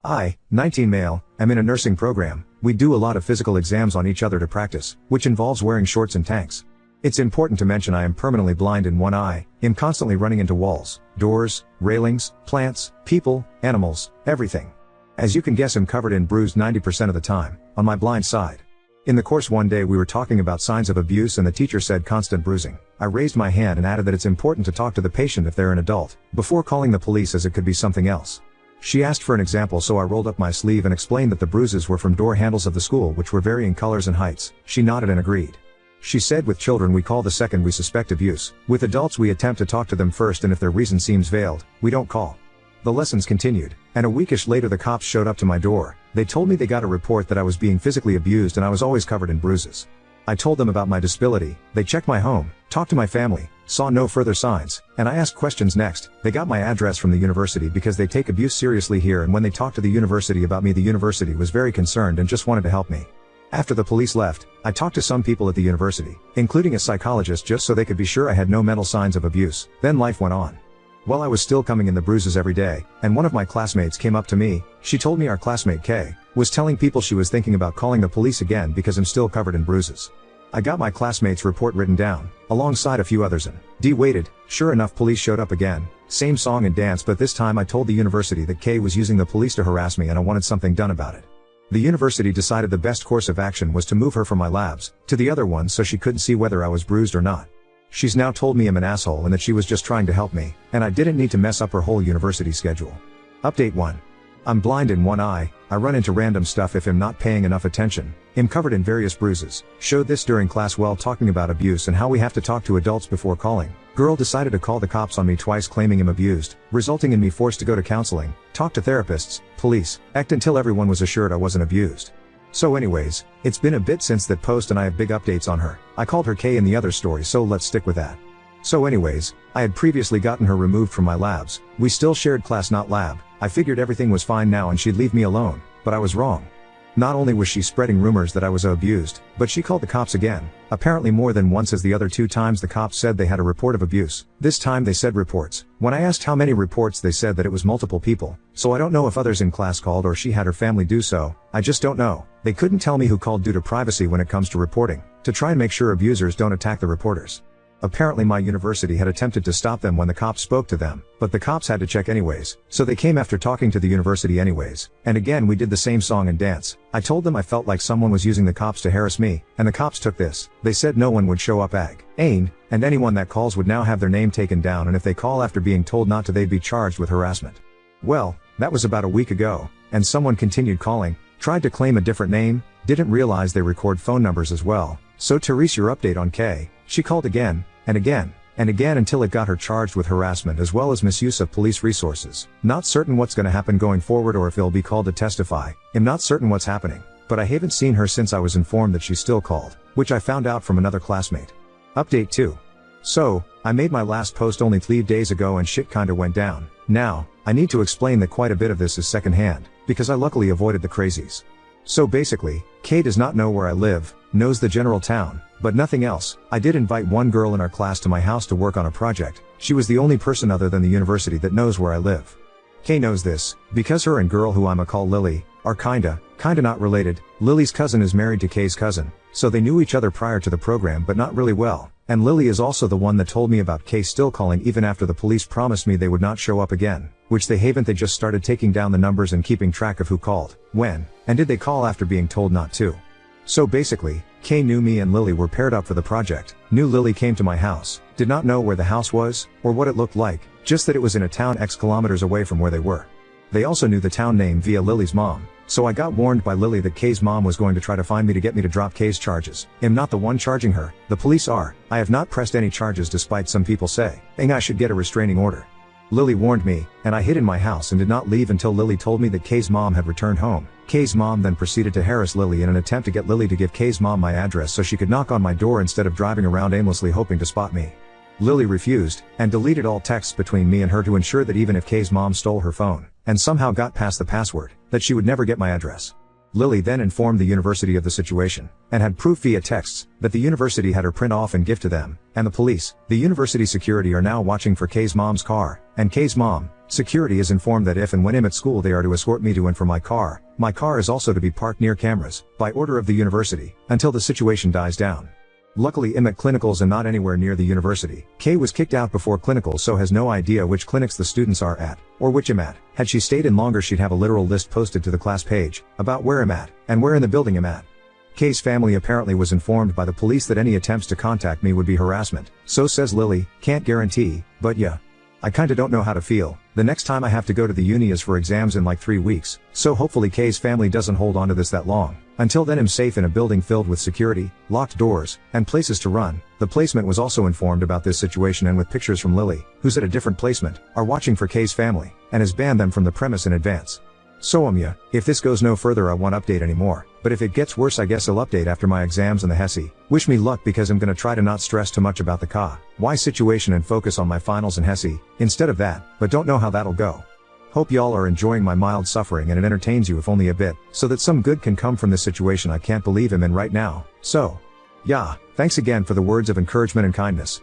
I, 19 male, am in a nursing program. We do a lot of physical exams on each other to practice, which involves wearing shorts and tanks. It's important to mention I am permanently blind in one eye, am constantly running into walls, doors, railings, plants, people, animals, everything. As you can guess, I'm covered in bruised 90% of the time, on my blind side. In the course one day we were talking about signs of abuse and the teacher said constant bruising. I raised my hand and added that it's important to talk to the patient if they're an adult, before calling the police, as it could be something else. She asked for an example, so I rolled up my sleeve and explained that the bruises were from door handles of the school, which were varying colors and heights. She nodded and agreed. She said, with children we call the second we suspect abuse. With adults we attempt to talk to them first, and if their reason seems veiled, we don't call. The lessons continued, and a weekish later the cops showed up to my door. They told me they got a report that I was being physically abused and I was always covered in bruises. I told them about my disability. They checked my home, talked to my family, saw no further signs, and I asked questions next. They got my address from the university because they take abuse seriously here, and when they talked to the university about me, the university was very concerned and just wanted to help me. After the police left, I talked to some people at the university, including a psychologist, just so they could be sure I had no mental signs of abuse. Then life went on. Well, I was still coming in the bruises every day, and one of my classmates came up to me. She told me our classmate Kay was telling people she was thinking about calling the police again because I'm still covered in bruises. I got my classmate's report written down, alongside a few others, and waited. Sure enough, police showed up again. Same song and dance, but this time I told the university that Kay was using the police to harass me and I wanted something done about it. The university decided the best course of action was to move her from my labs to the other one so she couldn't see whether I was bruised or not. She's now told me I'm an asshole and that she was just trying to help me, and I didn't need to mess up her whole university schedule. Update 1. I'm blind in one eye. I run into random stuff if I'm not paying enough attention. I'm covered in various bruises. Showed this during class while talking about abuse and how we have to talk to adults before calling. Girl decided to call the cops on me twice, claiming I'm abused, resulting in me forced to go to counseling, talk to therapists, police, act until everyone was assured I wasn't abused. So anyways, it's been a bit since that post and I have big updates on her. I called her Kay in the other story, so let's stick with that. So anyways, I had previously gotten her removed from my labs. We still shared class, not lab. I figured everything was fine now and she'd leave me alone, but I was wrong. Not only was she spreading rumors that I was abused, but she called the cops again. Apparently more than once, as the other 2 times the cops said they had a report of abuse. This time they said reports. When I asked how many reports, they said that it was multiple people. So I don't know if others in class called or she had her family do so. I just don't know. They couldn't tell me who called due to privacy when it comes to reporting, to try and make sure abusers don't attack the reporters. Apparently my university had attempted to stop them when the cops spoke to them, but the cops had to check anyways, so they came after talking to the university anyways. And again we did the same song and dance. I told them I felt like someone was using the cops to harass me, and the cops took this. They said no one would show up and anyone that calls would now have their name taken down, and if they call after being told not to, they'd be charged with harassment. Well, that was about a week ago, and someone continued calling, tried to claim a different name, didn't realize they record phone numbers as well. So Therese, your update on Kay. She called again, and again, and again, until it got her charged with harassment as well as misuse of police resources. Not certain what's gonna happen going forward or if he'll be called to testify. I'm not certain what's happening, but I haven't seen her since I was informed that she's still called, which I found out from another classmate. Update 2. So, I made my last post only 3 days ago and shit kinda went down. Now, I need to explain that quite a bit of this is secondhand, because I luckily avoided the crazies. So basically, Kay does not know where I live, knows the general town, but nothing else. I did invite one girl in our class to my house to work on a project. She was the only person other than the university that knows where I live. Kay knows this, because her and girl who I'ma call Lily, are kinda not related. Lily's cousin is married to Kay's cousin, so they knew each other prior to the program but not really well. And Lily is also the one that told me about Kay still calling even after the police promised me they would not show up again, which they haven't. They just started taking down the numbers and keeping track of who called, when, and did they call after being told not to. So basically, Kay knew me and Lily were paired up for the project, knew Lily came to my house, did not know where the house was, or what it looked like, just that it was in a town X kilometers away from where they were. They also knew the town name via Lily's mom, so I got warned by Lily that Kay's mom was going to try to find me to get me to drop Kay's charges. I'm not the one charging her, the police are. I have not pressed any charges despite some people saying I should get a restraining order. Lily warned me, and I hid in my house and did not leave until Lily told me that Kay's mom had returned home. Kay's mom then proceeded to harass Lily in an attempt to get Lily to give Kay's mom my address so she could knock on my door instead of driving around aimlessly hoping to spot me. Lily refused, and deleted all texts between me and her to ensure that even if Kay's mom stole her phone, and somehow got past the password, that she would never get my address. Lily then informed the university of the situation, and had proof via texts, that the university had her print off and give to them, and the police, the university security are now watching for Kay's mom's car, and Kay's mom, security is informed that if and when I'm at school they are to escort me to and from my car is also to be parked near cameras, by order of the university, until the situation dies down. Luckily I'm at clinicals and not anywhere near the university. Kay was kicked out before clinicals so has no idea which clinics the students are at, or which I'm at. Had she stayed in longer she'd have a literal list posted to the class page, about where I'm at, and where in the building I'm at. Kay's family apparently was informed by the police that any attempts to contact me would be harassment, so says Lily, can't guarantee, but yeah. I kinda don't know how to feel. The next time I have to go to the uni is for exams in like 3 weeks, so hopefully Kay's family doesn't hold on to this that long. Until then I'm safe in a building filled with security, locked doors, and places to run. The placement was also informed about this situation and with pictures from Lily, who's at a different placement, are watching for Kay's family, and has banned them from the premise in advance. So yeah, if this goes no further I won't update anymore, but if it gets worse I guess I'll update after my exams and the HESI. Wish me luck because I'm gonna try to not stress too much about the why situation and focus on my finals and HESI, instead of that, but don't know how that'll go. Hope y'all are enjoying my mild suffering and it entertains you if only a bit, so that some good can come from this situation I can't believe I'm in right now. So, yeah, thanks again for the words of encouragement and kindness,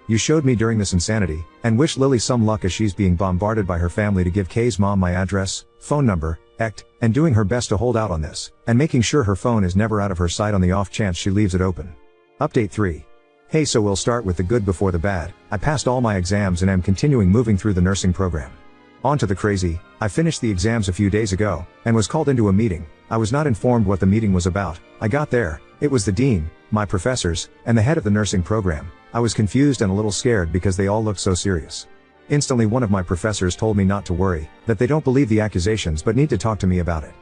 you showed me during this insanity, and wish Lily some luck as she's being bombarded by her family to give Kay's mom my address, phone number, and doing her best to hold out on this, and making sure her phone is never out of her sight on the off chance she leaves it open. Update 3. Hey, so we'll start with the good before the bad. I passed all my exams and am continuing moving through the nursing program. On to the crazy. I finished the exams a few days ago, and was called into a meeting. I was not informed what the meeting was about. I got there, it was the dean, my professors, and the head of the nursing program. I was confused and a little scared because they all looked so serious. Instantly one of my professors told me not to worry, that they don't believe the accusations but need to talk to me about it.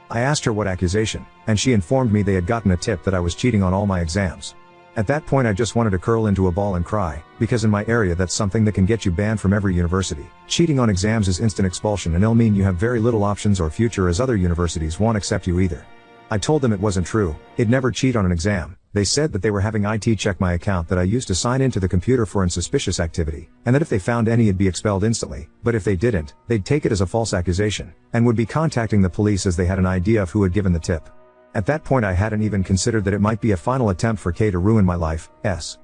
I asked her what accusation, and she informed me they had gotten a tip that I was cheating on all my exams. At that point I just wanted to curl into a ball and cry, because in my area that's something that can get you banned from every university. Cheating on exams is instant expulsion and it'll mean you have very little options or future as other universities won't accept you either. I told them it wasn't true, I'd never cheat on an exam. They said that they were having IT check my account that I used to sign into the computer for suspicious activity, and that if they found any it'd be expelled instantly, but if they didn't, they'd take it as a false accusation, and would be contacting the police as they had an idea of who had given the tip. At that point I hadn't even considered that it might be a final attempt for Kay to ruin my life.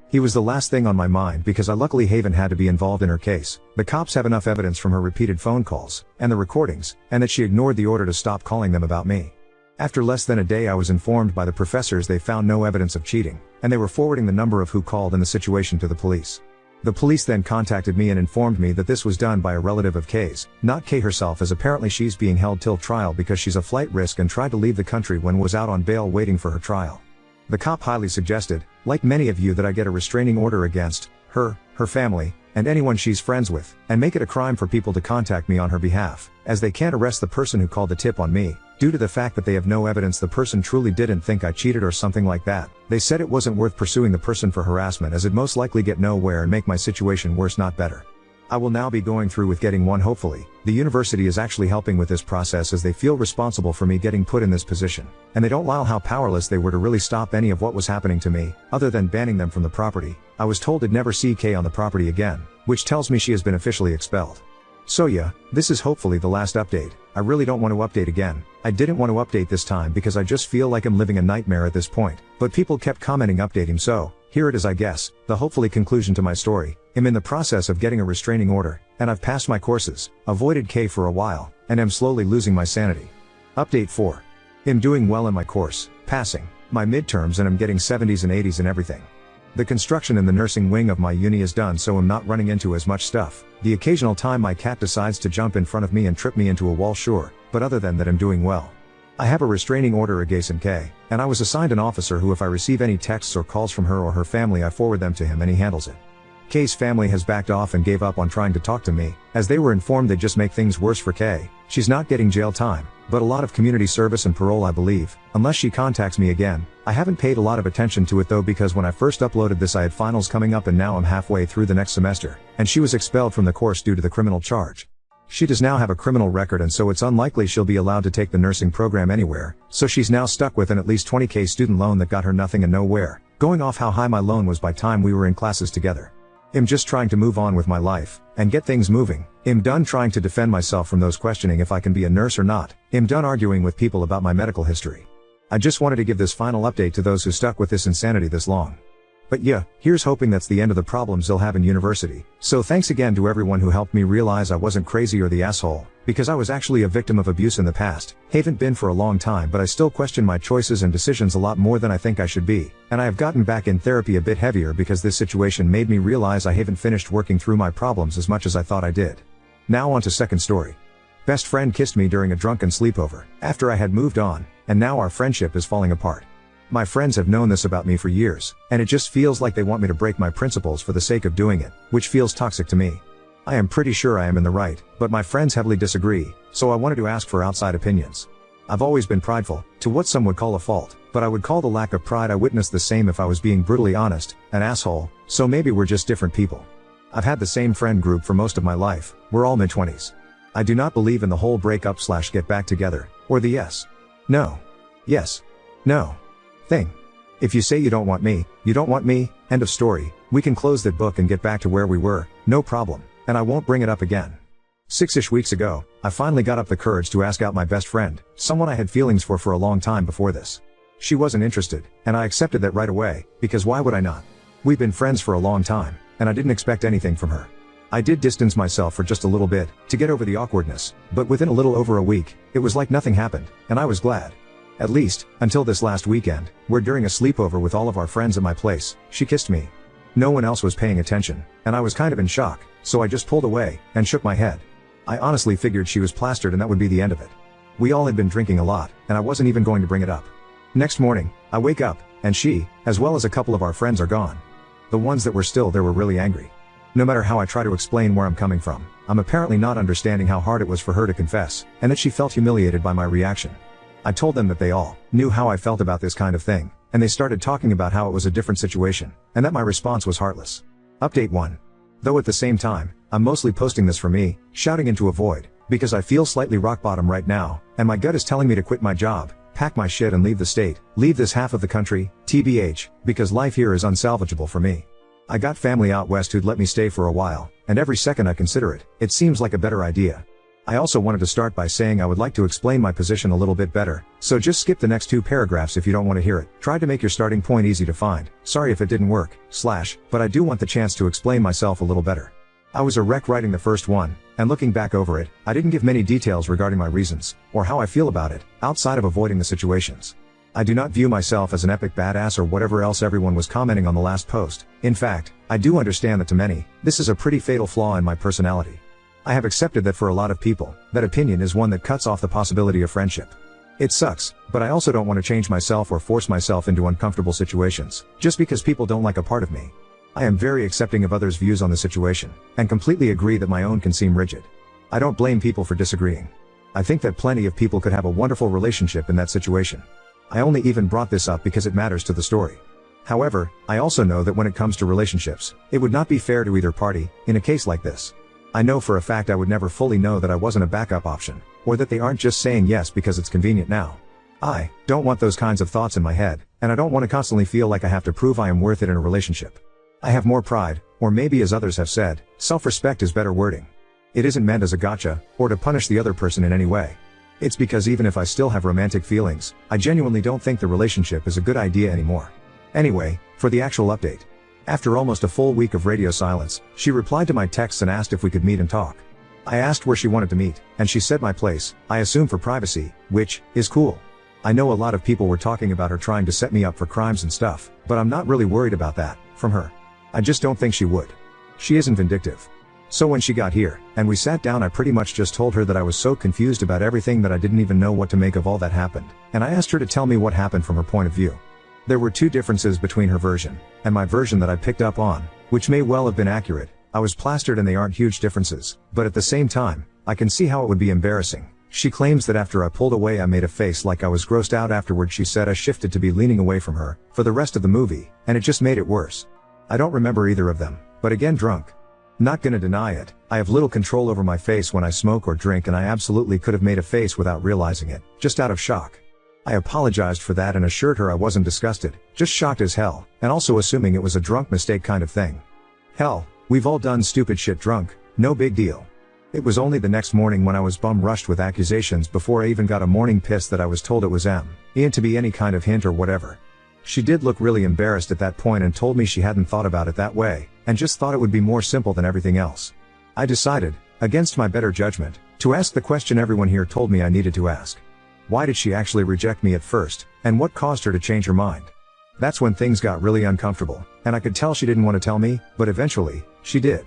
He was the last thing on my mind because luckily Haven had to be involved in her case. The cops have enough evidence from her repeated phone calls, and the recordings, and that she ignored the order to stop calling them about me. After less than a day I was informed by the professors they found no evidence of cheating, and they were forwarding the number of who called and the situation to the police. The police then contacted me and informed me that this was done by a relative of Kay's, not Kay herself, as apparently she's being held till trial because she's a flight risk and tried to leave the country when was out on bail waiting for her trial. The cop highly suggested, like many of you, that I get a restraining order against her family, and anyone she's friends with, and make it a crime for people to contact me on her behalf, as they can't arrest the person who called the tip on me, due to the fact that they have no evidence the person truly didn't think I cheated or something like that. They said it wasn't worth pursuing the person for harassment as it'd most likely get nowhere and make my situation worse not better. I will now be going through with getting one hopefully. The university is actually helping with this process as they feel responsible for me getting put in this position, and they don't lie how powerless they were to really stop any of what was happening to me, other than banning them from the property. I was told I'd never see Kay on the property again, which tells me she has been officially expelled. So yeah, this is hopefully the last update. I really don't want to update again. I didn't want to update this time because I just feel like I'm living a nightmare at this point, but people kept commenting update him, so here it is I guess, the hopefully conclusion to my story. I'm in the process of getting a restraining order, and I've passed my courses, avoided Kay for a while, and am slowly losing my sanity. Update 4. I'm doing well in my course, passing my midterms and I'm getting 70s and 80s and everything. The construction in the nursing wing of my uni is done so I'm not running into as much stuff. The occasional time my cat decides to jump in front of me and trip me into a wall, sure, but other than that I'm doing well. I have a restraining order against Kay, and I was assigned an officer who if I receive any texts or calls from her or her family I forward them to him and he handles it. Kay's family has backed off and gave up on trying to talk to me, as they were informed they'd just make things worse for Kay. She's not getting jail time, but a lot of community service and parole I believe, unless she contacts me again. I haven't paid a lot of attention to it though because when I first uploaded this I had finals coming up and now I'm halfway through the next semester, and she was expelled from the course due to the criminal charge. She does now have a criminal record and so it's unlikely she'll be allowed to take the nursing program anywhere, so she's now stuck with an at least $20,000 student loan that got her nothing and nowhere, going off how high my loan was by time we were in classes together. I'm just trying to move on with my life, and get things moving. I'm done trying to defend myself from those questioning if I can be a nurse or not. I'm done arguing with people about my medical history. I just wanted to give this final update to those who stuck with this insanity this long. But yeah, here's hoping that's the end of the problems they'll have in university. So thanks again to everyone who helped me realize I wasn't crazy or the asshole, because I was actually a victim of abuse in the past. Haven't been for a long time, but I still question my choices and decisions a lot more than I think I should be. And I have gotten back in therapy a bit heavier because this situation made me realize I haven't finished working through my problems as much as I thought I did. Now on to second story. Best friend kissed me during a drunken sleepover, after I had moved on, and now our friendship is falling apart. My friends have known this about me for years, and it just feels like they want me to break my principles for the sake of doing it, which feels toxic to me. I am pretty sure I am in the right, but my friends heavily disagree, so I wanted to ask for outside opinions. I've always been prideful, to what some would call a fault, but I would call the lack of pride I witnessed the same if I was being brutally honest, an asshole, so maybe we're just different people. I've had the same friend group for most of my life, we're all mid-20s. I do not believe in the whole break up / get back together, or the yes, no, yes, no thing. If you say you don't want me, end of story, we can close that book and get back to where we were, no problem, and I won't bring it up again. 6-ish weeks ago, I finally got up the courage to ask out my best friend, someone I had feelings for a long time before this. She wasn't interested, and I accepted that right away, because why would I not? We've been friends for a long time, and I didn't expect anything from her. I did distance myself for just a little bit, to get over the awkwardness, but within a little over a week, it was like nothing happened, and I was glad. At least, until this last weekend, where during a sleepover with all of our friends at my place, she kissed me. No one else was paying attention, and I was kind of in shock, so I just pulled away, and shook my head. I honestly figured she was plastered and that would be the end of it. We all had been drinking a lot, and I wasn't even going to bring it up. Next morning, I wake up, and she, as well as a couple of our friends are gone. The ones that were still there were really angry. No matter how I try to explain where I'm coming from, I'm apparently not understanding how hard it was for her to confess, and that she felt humiliated by my reaction. I told them that they all knew how I felt about this kind of thing, and they started talking about how it was a different situation, and that my response was heartless. Update 1. Though at the same time, I'm mostly posting this for me, shouting into a void, because I feel slightly rock bottom right now, and my gut is telling me to quit my job, pack my shit and leave the state, leave this half of the country, TBH, because life here is unsalvageable for me. I got family out west who'd let me stay for a while, and every second I consider it, it seems like a better idea. I also wanted to start by saying I would like to explain my position a little bit better, so just skip the next 2 paragraphs if you don't want to hear it. Tried to make your starting point easy to find, sorry if it didn't work, but I do want the chance to explain myself a little better. I was a wreck writing the first one, and looking back over it, I didn't give many details regarding my reasons, or how I feel about it, outside of avoiding the situations. I do not view myself as an epic badass or whatever else everyone was commenting on the last post. In fact, I do understand that to many, this is a pretty fatal flaw in my personality. I have accepted that for a lot of people, that opinion is one that cuts off the possibility of friendship. It sucks, but I also don't want to change myself or force myself into uncomfortable situations, just because people don't like a part of me. I am very accepting of others' views on the situation, and completely agree that my own can seem rigid. I don't blame people for disagreeing. I think that plenty of people could have a wonderful relationship in that situation. I only even brought this up because it matters to the story. However, I also know that when it comes to relationships, it would not be fair to either party, in a case like this. I know for a fact I would never fully know that I wasn't a backup option, or that they aren't just saying yes because it's convenient now. I don't want those kinds of thoughts in my head, and I don't want to constantly feel like I have to prove I am worth it in a relationship. I have more pride, or maybe as others have said, self-respect is better wording. It isn't meant as a gotcha, or to punish the other person in any way. It's because even if I still have romantic feelings, I genuinely don't think the relationship is a good idea anymore. Anyway, for the actual update. After almost a full week of radio silence, she replied to my texts and asked if we could meet and talk. I asked where she wanted to meet, and she said my place, I assume for privacy, which is cool. I know a lot of people were talking about her trying to set me up for crimes and stuff, but I'm not really worried about that, from her. I just don't think she would. She isn't vindictive. So when she got here, and we sat down, I pretty much just told her that I was so confused about everything that I didn't even know what to make of all that happened, and I asked her to tell me what happened from her point of view. There were 2 differences between her version, and my version that I picked up on, which may well have been accurate. I was plastered and they aren't huge differences, but at the same time, I can see how it would be embarrassing. She claims that after I pulled away I made a face like I was grossed out. Afterward she said I shifted to be leaning away from her, for the rest of the movie, and it just made it worse. I don't remember either of them, but again drunk. Not gonna deny it, I have little control over my face when I smoke or drink, and I absolutely could have made a face without realizing it, just out of shock. I apologized for that and assured her I wasn't disgusted, just shocked as hell, and also assuming it was a drunk mistake kind of thing. Hell, We've all done stupid shit drunk, no big deal. It was only the next morning when I was bum rushed with accusations before I even got a morning piss that I was told it was Ian to be any kind of hint or whatever. She did look really embarrassed at that point and told me she hadn't thought about it that way, and just thought it would be more simple than everything else. I decided, against my better judgment, to ask the question everyone here told me I needed to ask. Why did she actually reject me at first, and what caused her to change her mind? That's when things got really uncomfortable, and I could tell she didn't want to tell me, but eventually, she did.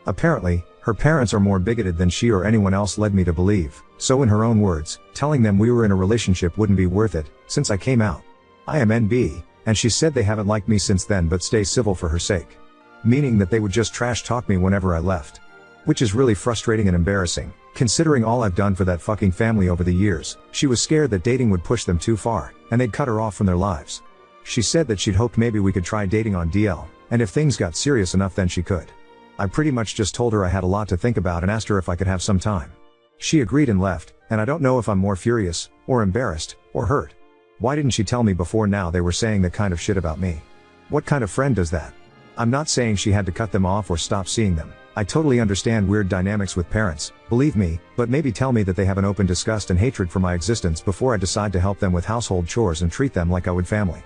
Apparently, her parents are more bigoted than she or anyone else led me to believe, so in her own words, telling them we were in a relationship wouldn't be worth it, since I came out. I am NB, and she said they haven't liked me since then but stay civil for her sake. Meaning that they would just trash talk me whenever I left. Which is really frustrating and embarrassing, considering all I've done for that fucking family over the years. She was scared that dating would push them too far, and they'd cut her off from their lives. She said that she'd hoped maybe we could try dating on DL, and if things got serious enough then she could. I pretty much just told her I had a lot to think about and asked her if I could have some time. She agreed and left, and I don't know if I'm more furious, or embarrassed, or hurt. Why didn't she tell me before now they were saying that kind of shit about me? What kind of friend does that? I'm not saying she had to cut them off or stop seeing them. I totally understand weird dynamics with parents, believe me, but maybe tell me that they have an open disgust and hatred for my existence before I decide to help them with household chores and treat them like I would family.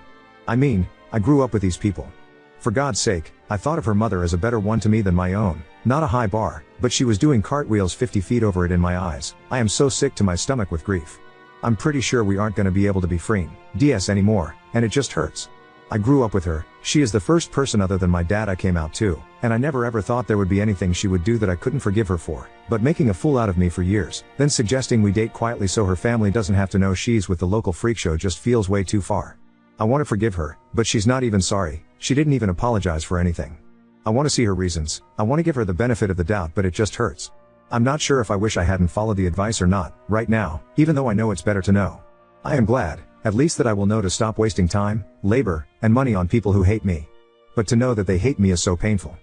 I mean, I grew up with these people. For God's sake, I thought of her mother as a better one to me than my own, not a high bar, but she was doing cartwheels 50 feet over it in my eyes. I am so sick to my stomach with grief. I'm pretty sure we aren't gonna be able to be friends anymore, and it just hurts. I grew up with her, she is the first person other than my dad I came out to, and I never ever thought there would be anything she would do that I couldn't forgive her for, but making a fool out of me for years, then suggesting we date quietly so her family doesn't have to know she's with the local freak show just feels way too far. I want to forgive her, but she's not even sorry, she didn't even apologize for anything. I want to see her reasons, I want to give her the benefit of the doubt but it just hurts. I'm not sure if I wish I hadn't followed the advice or not, right now, even though I know it's better to know. I am glad, at least that I will know to stop wasting time, labor, and money on people who hate me. But to know that they hate me is so painful.